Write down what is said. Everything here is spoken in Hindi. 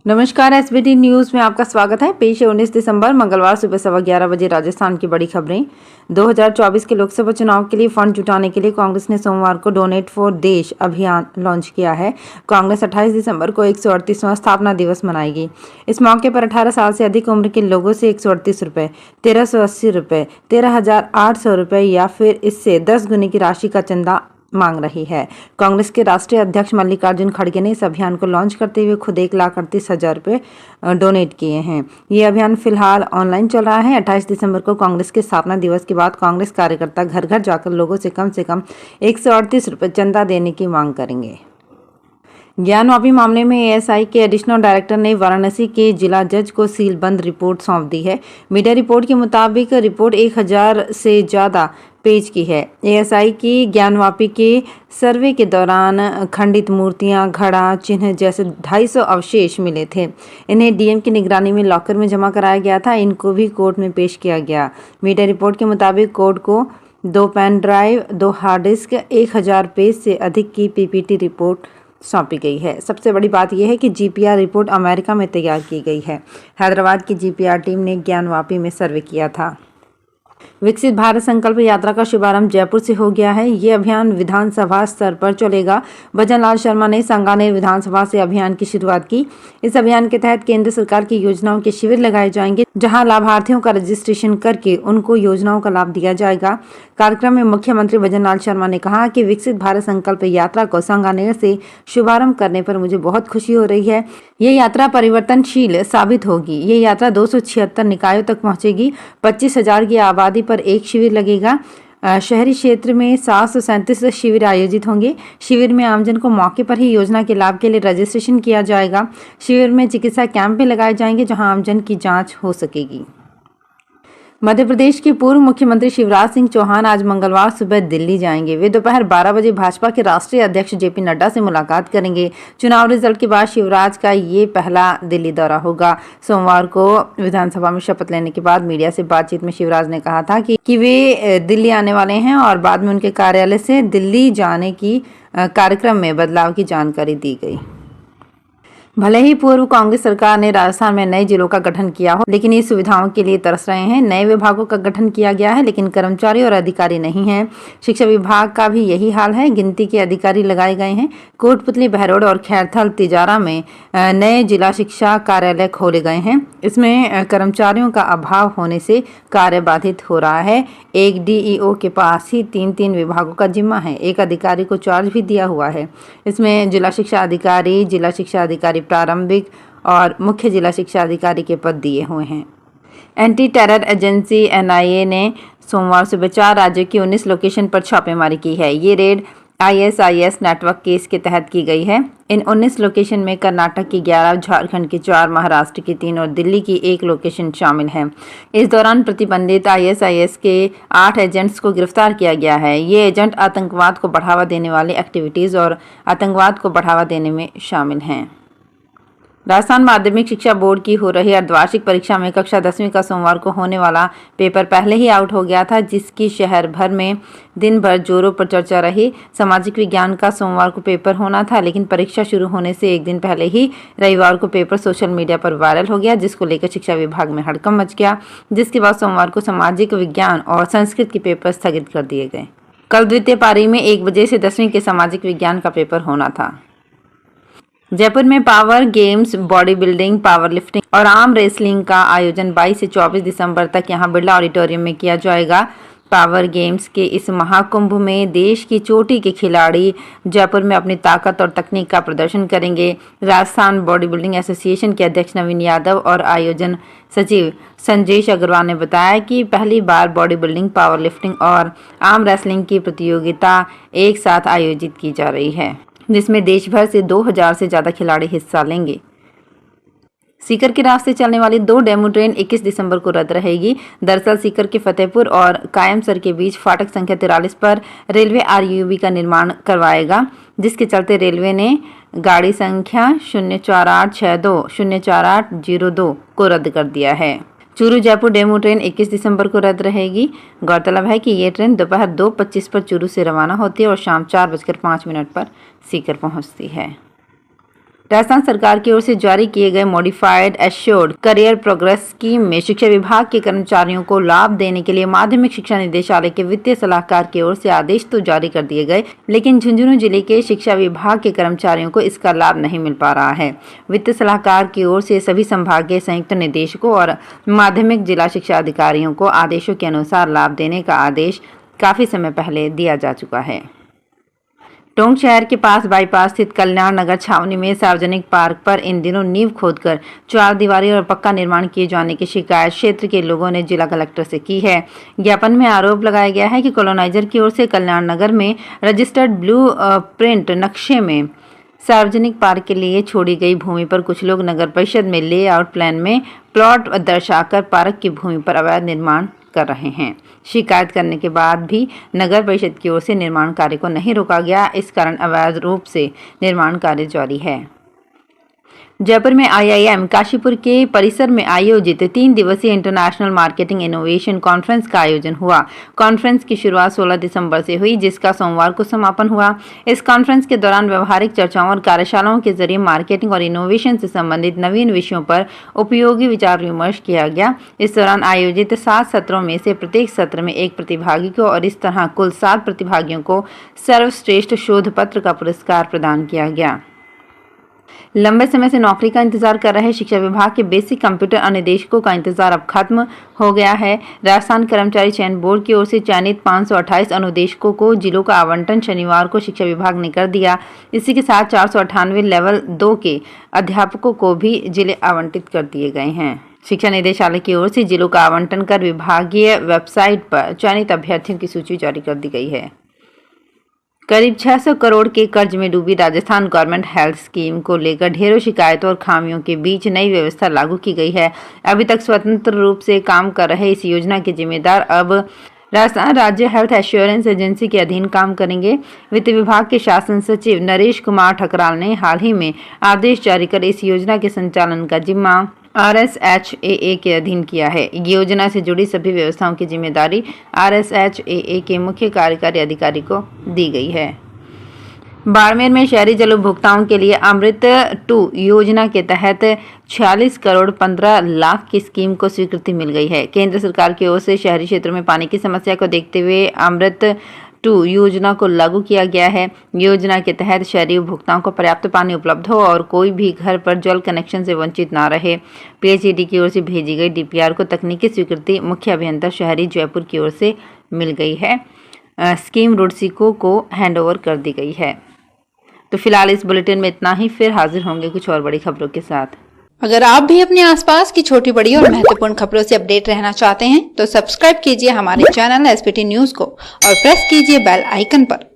नमस्कार, एसबीटी न्यूज में आपका स्वागत है। पेश है 19 दिसंबर मंगलवार सुबह 11:15 बजे राजस्थान की बड़ी खबरें। 2024 के लोकसभा चुनाव के लिए फंड जुटाने के लिए कांग्रेस ने सोमवार को डोनेट फॉर देश अभियान लॉन्च किया है। कांग्रेस 28 दिसंबर को 138वां स्थापना दिवस मनाएगी। इस मौके पर 18 साल से अधिक उम्र के लोगों से 138 रुपये, 1380 रुपये, 13,800 रुपये या फिर इससे 10 गुने की राशि का चंदा मांग रही है। कांग्रेस के राष्ट्रीय अध्यक्ष मल्लिकार्जुन खड़गे ने इस अभियान को लॉन्च करते हुए खुद 1,38,000 रुपये डोनेट किए हैं। ये अभियान फिलहाल ऑनलाइन चल रहा है। 28 दिसंबर को कांग्रेस के स्थापना दिवस के बाद कांग्रेस कार्यकर्ता घर घर जाकर लोगों से कम 138 रुपये चंदा देने की मांग करेंगे। ज्ञानवापी मामले में एएसआई के एडिशनल डायरेक्टर ने वाराणसी के जिला जज को सीलबंद रिपोर्ट सौंप दी है। मीडिया रिपोर्ट के मुताबिक रिपोर्ट 1000 से ज़्यादा पेज की है। एएसआई की ज्ञानवापी के सर्वे के दौरान खंडित मूर्तियां, घड़ा, चिन्ह जैसे 250 अवशेष मिले थे। इन्हें डीएम की निगरानी में लॉकर में जमा कराया गया था। इनको भी कोर्ट में पेश किया गया। मीडिया रिपोर्ट के मुताबिक कोर्ट को 2 pen drive, 2 hard disk, 1000 page से अधिक की पीपीटी रिपोर्ट सौंपी गई है। सबसे बड़ी बात यह है कि जीपीआर रिपोर्ट अमेरिका में तैयार की गई है। हैदराबाद की जीपीआर टीम ने ज्ञानवापी में सर्वे किया था। विकसित भारत संकल्प यात्रा का शुभारंभ जयपुर से हो गया है। ये अभियान विधानसभा स्तर पर चलेगा। भजनलाल शर्मा ने सांगानेर विधानसभा से अभियान की शुरुआत की। इस अभियान के तहत केंद्र सरकार की योजनाओं के शिविर लगाए जाएंगे, जहां लाभार्थियों का रजिस्ट्रेशन करके उनको योजनाओं का लाभ दिया जाएगा। कार्यक्रम में मुख्यमंत्री भजनलाल शर्मा ने कहा कि विकसित भारत संकल्प यात्रा को सांगानेर से शुभारंभ करने पर मुझे बहुत खुशी हो रही है। ये यात्रा परिवर्तनशील साबित होगी। ये यात्रा 276 निकायों तक पहुंचेगी। 25,000 की आबादी पर एक शिविर लगेगा। शहरी क्षेत्र में 737 शिविर आयोजित होंगे। शिविर में आमजन को मौके पर ही योजना के लाभ के लिए रजिस्ट्रेशन किया जाएगा। शिविर में चिकित्सा कैंप भी लगाए जाएंगे, जहां आमजन की जांच हो सकेगी। मध्य प्रदेश के पूर्व मुख्यमंत्री शिवराज सिंह चौहान आज मंगलवार सुबह दिल्ली जाएंगे। वे दोपहर 12 बजे भाजपा के राष्ट्रीय अध्यक्ष जेपी नड्डा से मुलाकात करेंगे। चुनाव रिजल्ट के बाद शिवराज का ये पहला दिल्ली दौरा होगा। सोमवार को विधानसभा में शपथ लेने के बाद मीडिया से बातचीत में शिवराज ने कहा था कि वे दिल्ली आने वाले हैं और बाद में उनके कार्यालय से दिल्ली जाने की कार्यक्रम में बदलाव की जानकारी दी गई। भले ही पूर्व कांग्रेस सरकार ने राजस्थान में नए जिलों का गठन किया हो, लेकिन ये सुविधाओं के लिए तरस रहे हैं। नए विभागों का गठन किया गया है, लेकिन कर्मचारी और अधिकारी नहीं हैं। शिक्षा विभाग का भी यही हाल है। गिनती के अधिकारी लगाए गए हैं। कोटपुतली, बहरोड और खैरथल, तिजारा में नए जिला शिक्षा कार्यालय खोले गए हैं। इसमें कर्मचारियों का अभाव होने से कार्य बाधित हो रहा है। एक डीईओ के पास ही 3 विभागों का जिम्मा है। एक अधिकारी को चार्ज भी दिया हुआ है। इसमें जिला शिक्षा अधिकारी प्रारंभिक और मुख्य जिला शिक्षा अधिकारी के पद दिए हुए हैं। एंटी टेरर एजेंसी एनआईए ने सोमवार सुबह 4 राज्यों की 19 लोकेशन पर छापेमारी की है। ये रेड आईएसआईएस नेटवर्क केस के तहत की गई है। इन 19 लोकेशन में कर्नाटक की 11, झारखंड की 4, महाराष्ट्र की 3 और दिल्ली की 1 लोकेशन शामिल है। इस दौरान प्रतिबंधित आईएसआईएस के 8 एजेंट्स को गिरफ्तार किया गया है। ये एजेंट आतंकवाद को बढ़ावा देने वाली एक्टिविटीज़ और आतंकवाद को बढ़ावा देने में शामिल हैं। राजस्थान माध्यमिक शिक्षा बोर्ड की हो रही अर्धवार्षिक परीक्षा में कक्षा 10वीं का सोमवार को होने वाला पेपर पहले ही आउट हो गया था, जिसकी शहर भर में दिन भर जोरों पर चर्चा रही। सामाजिक विज्ञान का सोमवार को पेपर होना था, लेकिन परीक्षा शुरू होने से एक दिन पहले ही रविवार को पेपर सोशल मीडिया पर वायरल हो गया, जिसको लेकर शिक्षा विभाग में हड़कंप मच गया। जिसके बाद सोमवार को सामाजिक विज्ञान और संस्कृत के पेपर स्थगित कर दिए गए। कल द्वितीय पारी में 1 बजे से 10वीं के सामाजिक विज्ञान का पेपर होना था। जयपुर में power games, body building, power lifting और आर्म रेसलिंग का आयोजन 22 से 24 दिसंबर तक यहां बिरला ऑडिटोरियम में किया जाएगा। पावर गेम्स के इस महाकुंभ में देश की चोटी के खिलाड़ी जयपुर में अपनी ताकत और तकनीक का प्रदर्शन करेंगे। राजस्थान बॉडी बिल्डिंग एसोसिएशन के अध्यक्ष नवीन यादव और आयोजन सचिव संजेश अग्रवाल ने बताया कि पहली बार बॉडी बिल्डिंग, पावर लिफ्टिंग और आर्म रेसलिंग की प्रतियोगिता एक साथ आयोजित की जा रही है, जिसमें देश भर से 2000 से ज़्यादा खिलाड़ी हिस्सा लेंगे। सीकर के रास्ते चलने वाली 2 डेमू ट्रेन 21 दिसंबर को रद्द रहेगी। दरअसल सीकर के फतेहपुर और कायमसर के बीच फाटक संख्या 43 पर रेलवे आरयूबी का निर्माण करवाएगा, जिसके चलते रेलवे ने गाड़ी संख्या 04862 04802 को रद्द कर दिया है। चूरू जयपुर डेमू ट्रेन 21 दिसंबर को रद्द रहेगी। गौरतलब है कि ये ट्रेन दोपहर 2:25 पर चूरू से रवाना होती है और शाम 4:05 पर सीकर पहुंचती है। राजस्थान सरकार की ओर से जारी किए गए modified assured career progress scheme में शिक्षा विभाग के कर्मचारियों को लाभ देने के लिए माध्यमिक शिक्षा निदेशालय के वित्तीय सलाहकार की ओर से आदेश तो जारी कर दिए गए, लेकिन झुंझुनू जिले के शिक्षा विभाग के कर्मचारियों को इसका लाभ नहीं मिल पा रहा है। वित्तीय सलाहकार की ओर से सभी संभागीय संयुक्त निदेशकों और माध्यमिक जिला शिक्षा अधिकारियों को आदेशों के अनुसार लाभ देने का आदेश काफी समय पहले दिया जा चुका है। टोंक शहर के पास बाईपास स्थित कल्याण नगर छावनी में सार्वजनिक पार्क पर इन दिनों नींव खोदकर चारदीवारी और पक्का निर्माण किए जाने की शिकायत क्षेत्र के लोगों ने जिला कलेक्टर से की है। ज्ञापन में आरोप लगाया गया है कि कॉलोनाइजर की ओर से कल्याण नगर में रजिस्टर्ड ब्लू प्रिंट नक्शे में सार्वजनिक पार्क के लिए छोड़ी गई भूमि पर कुछ लोग नगर परिषद में लेआउट प्लान में प्लॉट दर्शाकर पार्क की भूमि पर अवैध निर्माण कर रहे हैं। शिकायत करने के बाद भी नगर परिषद की ओर से निर्माण कार्य को नहीं रोका गया, इस कारण अवैध रूप से निर्माण कार्य जारी है। जयपुर में IIM काशीपुर के परिसर में आयोजित 3 दिवसीय इंटरनेशनल मार्केटिंग इनोवेशन कॉन्फ्रेंस का आयोजन हुआ। कॉन्फ्रेंस की शुरुआत 16 दिसंबर से हुई, जिसका सोमवार को समापन हुआ। इस कॉन्फ्रेंस के दौरान व्यवहारिक चर्चाओं और कार्यशालाओं के जरिए मार्केटिंग और इनोवेशन से संबंधित नवीन विषयों पर उपयोगी विचार विमर्श किया गया। इस दौरान आयोजित 7 सत्रों में से प्रत्येक सत्र में एक प्रतिभागी को और इस तरह कुल 7 प्रतिभागियों को सर्वश्रेष्ठ शोध पत्र का पुरस्कार प्रदान किया गया। लंबे समय से नौकरी का इंतजार कर रहे शिक्षा विभाग के बेसिक कंप्यूटर अनुदेशकों का इंतजार अब खत्म हो गया है। राजस्थान कर्मचारी चयन बोर्ड की ओर से चयनित 528 अनुदेशकों को जिलों का आवंटन शनिवार को शिक्षा विभाग ने कर दिया। इसी के साथ 498 लेवल 2 के अध्यापकों को भी जिले आवंटित कर दिए गए हैं। शिक्षा निदेशालय की ओर से जिलों का आवंटन कर विभागीय वेबसाइट पर चयनित अभ्यर्थियों की सूची जारी कर दी गई है। करीब 600 करोड़ के कर्ज में डूबी राजस्थान गवर्नमेंट हेल्थ स्कीम को लेकर ढेरों शिकायतों और खामियों के बीच नई व्यवस्था लागू की गई है। अभी तक स्वतंत्र रूप से काम कर रहे इस योजना के जिम्मेदार अब राजस्थान राज्य हेल्थ एश्योरेंस एजेंसी के अधीन काम करेंगे। वित्त विभाग के शासन सचिव नरेश कुमार ठकराल ने हाल ही में आदेश जारी कर इस योजना के संचालन का जिम्मा RSHAA के अधीन किया है। योजना से जुड़ी सभी व्यवस्थाओं की जिम्मेदारी RSHAA के मुख्य कार्यकारी अधिकारी को दी गई है। बाड़मेर में शहरी जल उपभोक्ताओं के लिए अमृत 2 योजना के तहत 46 करोड़ 15 लाख की स्कीम को स्वीकृति मिल गई है। केंद्र सरकार की ओर से शहरी क्षेत्रों में पानी की समस्या को देखते हुए अमृत 2 योजना को लागू किया गया है। योजना के तहत शहरी उपभोक्ताओं को पर्याप्त पानी उपलब्ध हो और कोई भी घर पर जल कनेक्शन से वंचित ना रहे। PHED की ओर से भेजी गई DPR को तकनीकी स्वीकृति मुख्य अभियंता शहरी जयपुर की ओर से मिल गई है। स्कीम रुड़सिको को हैंडओवर कर दी गई है। तो फिलहाल इस बुलेटिन में इतना ही, फिर हाजिर होंगे कुछ और बड़ी खबरों के साथ। अगर आप भी अपने आसपास की छोटी बड़ी और महत्वपूर्ण खबरों से अपडेट रहना चाहते हैं तो सब्सक्राइब कीजिए हमारे चैनल SPT न्यूज को और प्रेस कीजिए बेल आइकन पर।